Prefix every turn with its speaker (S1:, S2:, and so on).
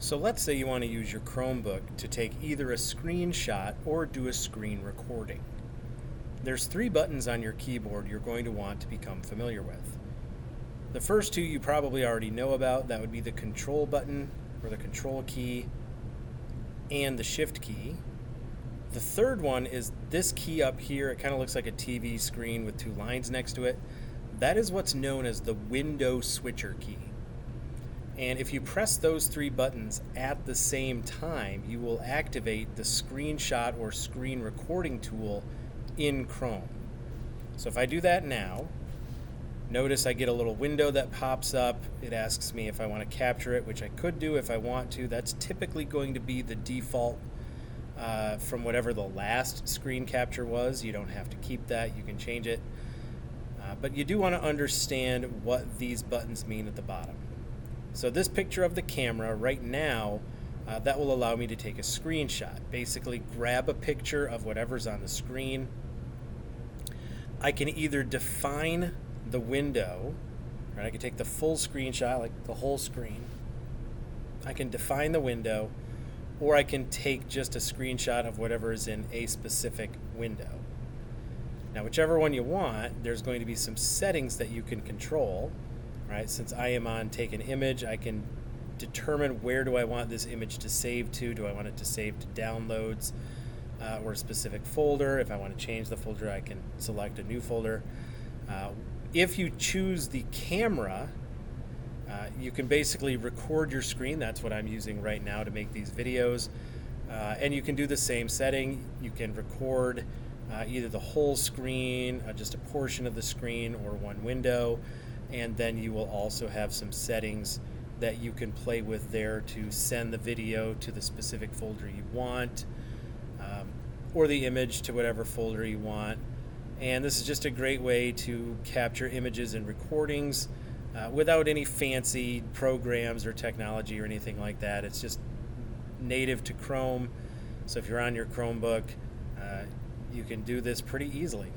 S1: So let's say you want to use your Chromebook to take either a screenshot or do a screen recording. There's three buttons on your keyboard you're going to want to become familiar with. The first two you probably already know about. That would be the control button or the control key and the shift key. The third one is this key up here. It kind of looks like a TV screen with two lines next to it. That is what's known as the window switcher key. And if you press those three buttons at the same time, you will activate the screenshot or screen recording tool in Chrome. So if I do that now, notice I get a little window that pops up. It asks me if I want to capture it, which I could do if I want to. That's typically going to be the default from whatever the last screen capture was. You don't have to keep that. You can change it. But you do want to understand what these buttons mean at the bottom. So this picture of the camera right now, that will allow me to take a screenshot. Basically grab a picture of whatever's on the screen. I can either define the window, right? I can take the full screenshot, like the whole screen. I can define the window, or I can take just a screenshot of whatever is in a specific window. Now, whichever one you want, there's going to be some settings that you can control. Right? Since I am on take an image, I can determine where do I want this image to save to. Do I want it to save to downloads or a specific folder? If I want to change the folder, I can select a new folder. If you choose the camera, you can basically record your screen. That's what I'm using right now to make these videos. And you can do the same setting. You can record either the whole screen, just a portion of the screen, or one window. And then you will also have some settings that you can play with there to send the video to the specific folder you want, or the image to whatever folder you want. And this is just a great way to capture images and recordings without any fancy programs or technology or anything like that. It's just native to Chrome. So if you're on your Chromebook, you can do this pretty easily.